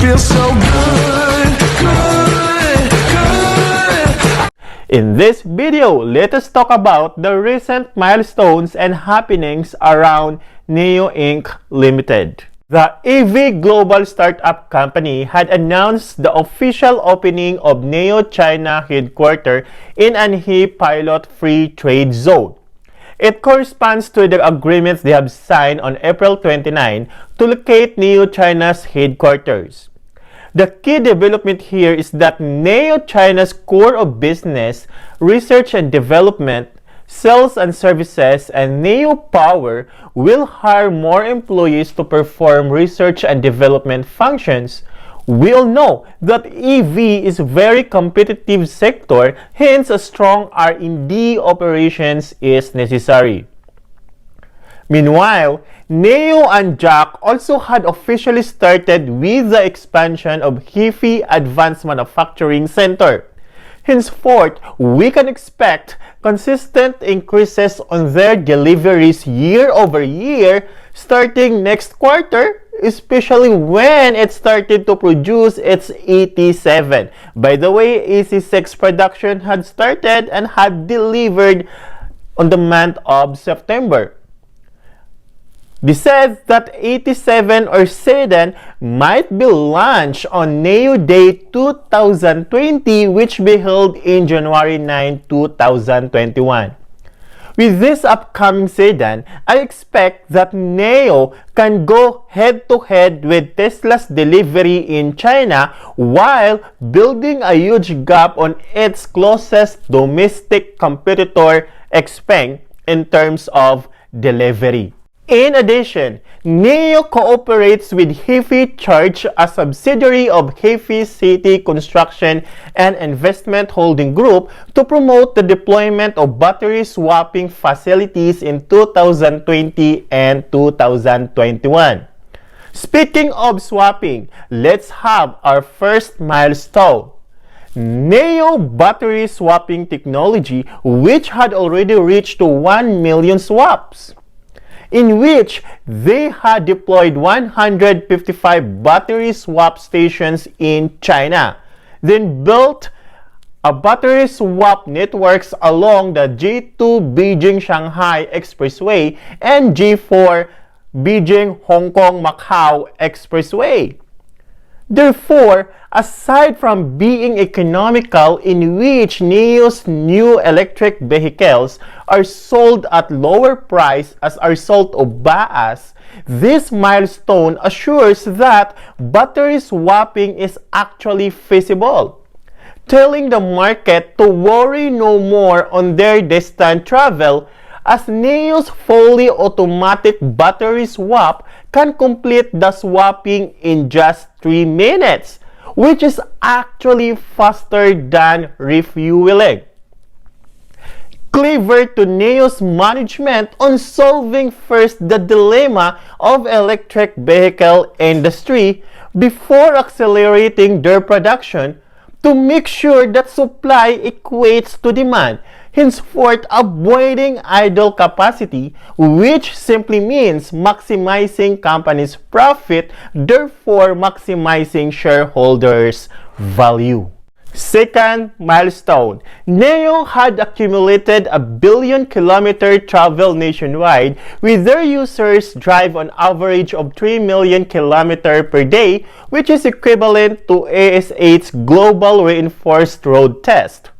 feels so good, good, good. In this video, let us talk about the recent milestones and happenings around NIO Inc. Limited. The EV global startup company had announced the official opening of NIO China headquarter in Anhui pilot free trade zone. It corresponds to the agreements they have signed on April 29 to locate NIO China's headquarters. The key development here is that NIO China's core of business, research and development, sales and services, and NIO Power will hire more employees to perform research and development functions. We all know that EV is a very competitive sector, hence a strong R&D operations is necessary. Meanwhile, NIO and JAC also had officially started with the expansion of Hefie Advanced Manufacturing Center. Henceforth, we can expect consistent increases on their deliveries year over year starting next quarter, especially when it started to produce its ET7. By the way, EC6 production had started and had delivered on the month of September. They said that 87 or sedan might be launched on NIO Day 2020, which be held in January 9, 2021. With this upcoming sedan, I expect that NIO can go head-to-head with Tesla's delivery in China while building a huge gap on its closest domestic competitor, XPeng, in terms of delivery. In addition, NIO cooperates with Hefie Charge, a subsidiary of Hefie City Construction and Investment Holding Group, to promote the deployment of battery swapping facilities in 2020 and 2021. Speaking of swapping, let's have our first milestone. NIO battery swapping technology, which had already reached to 1 million swaps, in which they had deployed 155 battery swap stations in China, then built a battery swap networks along the J2 Beijing-Shanghai Expressway and J4 Beijing-Hong Kong-Macau Expressway. Therefore, aside from being economical, in which NIO's new electric vehicles are sold at lower price as a result of BAAS, this milestone assures that battery swapping is actually feasible, telling the market to worry no more on their distant travel, as NIO's fully automatic battery swap can complete the swapping in just 3 minutes, which is actually faster than refueling. Clever to NIO's management on solving first the dilemma of electric vehicle industry before accelerating their production to make sure that supply equates to demand, henceforth avoiding idle capacity, which simply means maximizing company's profit, therefore maximizing shareholders' value. Second milestone, NIO had accumulated a 1 billion-kilometer travel nationwide, with their users drive on average of 3 million kilometers per day, which is equivalent to AS8's global reinforced road test.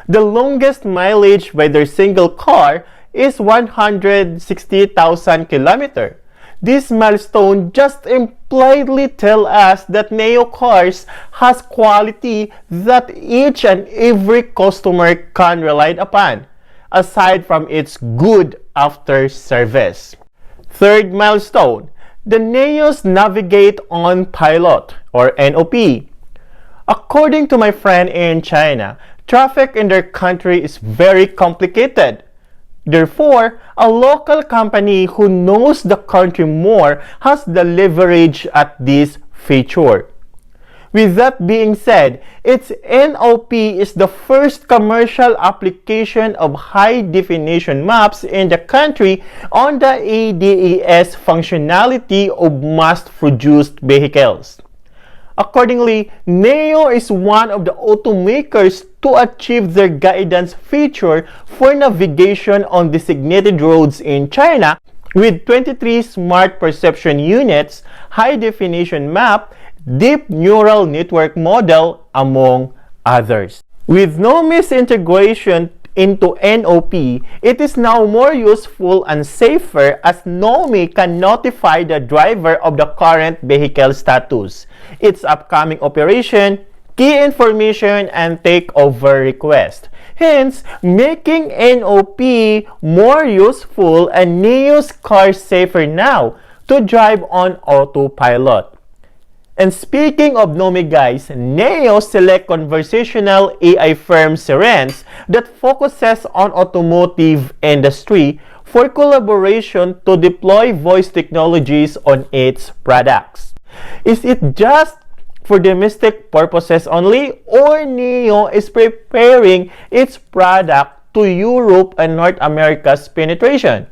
The longest mileage by their single car is 160,000 kilometers. This milestone just impliedly tells us that NIO Cars has quality that each and every customer can rely upon, aside from its good after service. Third milestone, the NIO's Navigate on Pilot, or NOP. According to my friend in China, traffic in their country is very complicated. Therefore, a local company who knows the country more has the leverage at this feature. With that being said, its NOP is the first commercial application of high-definition maps in the country on the ADAS functionality of mass-produced vehicles. Accordingly, NIO is one of the automakers to achieve their guidance feature for navigation on designated roads in China with 23 smart perception units, high-definition map, deep neural network model, among others. With no misintegration into NOP, it is now more useful and safer as NOMI can notify the driver of the current vehicle status, its upcoming operation, key information, and takeover request. Hence, making NOP more useful and NIO's cars safer now to drive on autopilot. And speaking of NOMI guys, NIO select conversational AI firm Cerence that focuses on automotive industry for collaboration to deploy voice technologies on its products. Is it just for domestic purposes only, or NIO is preparing its product to Europe and North America's penetration?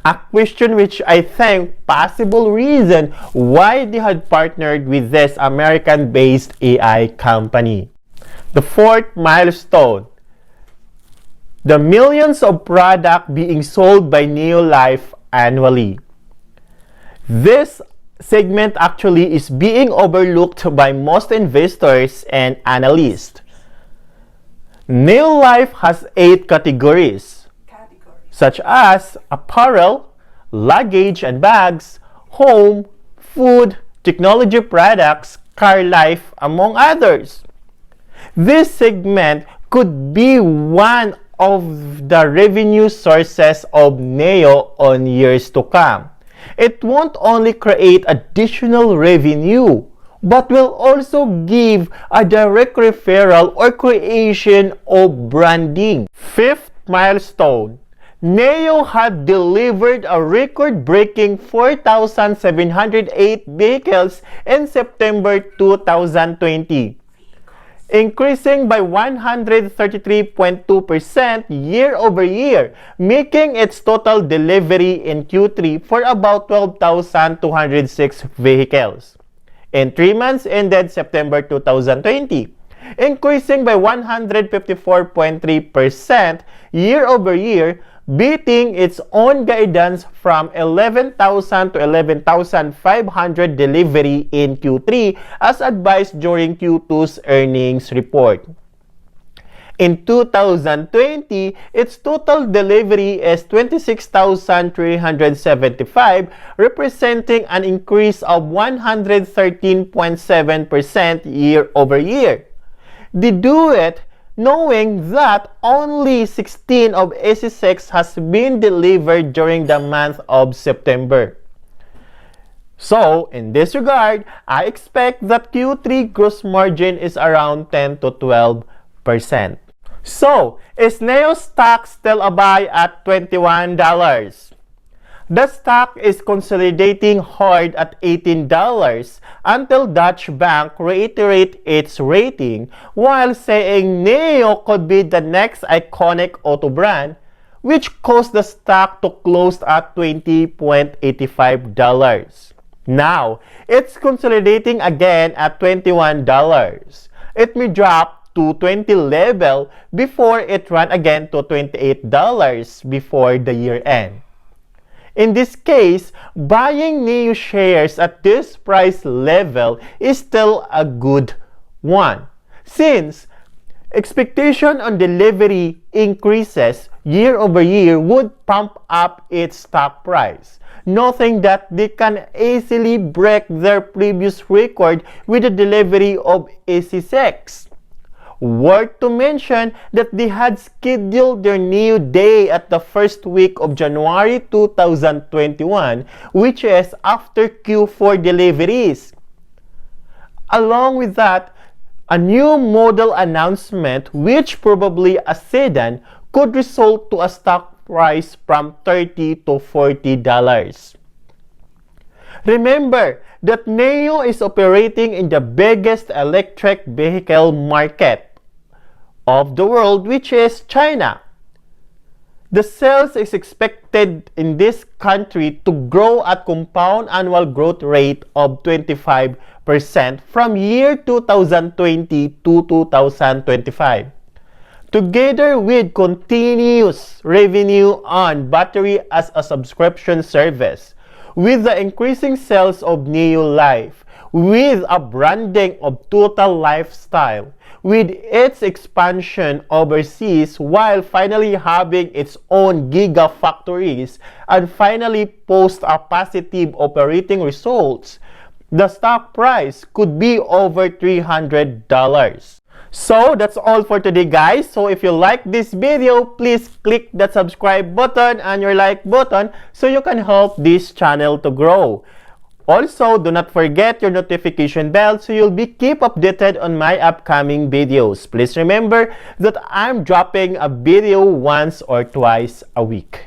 A question which I think possible reason why they had partnered with this American-based AI company. The fourth milestone, the millions of products being sold by NIO Life annually. This segment actually is being overlooked by most investors and analysts. NIO Life has 8 categories, such as apparel, luggage and bags, home, food, technology products, car life, among others. This segment could be one of the revenue sources of NIO on years to come. It won't only create additional revenue, but will also give a direct referral or creation of branding. Fifth milestone, NIO had delivered a record-breaking 4,708 vehicles in September 2020, increasing by 133.2% year-over-year, making its total delivery in Q3 for about 12,206 vehicles. In 3 months ended September 2020, increasing by 154.3% year-over-year, beating its own guidance from 11,000 to 11,500 delivery in Q3 as advised during Q2's earnings report. In 2020, its total delivery is 26,375, representing an increase of 113.7% year-over-year. They do it knowing that only 16 of AC6 has been delivered during the month of September. So, in this regard, I expect that Q3 gross margin is around 10 to 12%. So, is NIO stock still a buy at $21? The stock is consolidating hard at $18 until Deutsche Bank reiterate its rating while saying NIO could be the next iconic auto brand, which caused the stock to close at $20.85. Now, it's consolidating again at $21. It may drop to $20 level before it run again to $28 before the year end. In this case, buying NIO shares at this price level is still a good one, since expectation on delivery increases year over year would pump up its stock price, noting that they can easily break their previous record with the delivery of AC6. Worth to mention that they had scheduled their NIO Day at the first week of January 2021, which is after Q4 deliveries. Along with that, a new model announcement, which probably a sedan, could result to a stock price from $30 to $40. Remember that NIO is operating in the biggest electric vehicle market of the world, which is China. The sales is expected in this country to grow at compound annual growth rate of 25% from year 2020 to 2025. Together with continuous revenue on battery as a subscription service, with the increasing sales of NIO Life, with a branding of Total Lifestyle, with its expansion overseas while finally having its own gigafactories and finally post a positive operating results, the stock price could be over $300. So that's all for today, guys. So if you like this video, please click that subscribe button and your like button so you can help this channel to grow. Also, do not forget your notification bell so you'll be keep updated on my upcoming videos. Please remember that I'm dropping a video once or twice a week.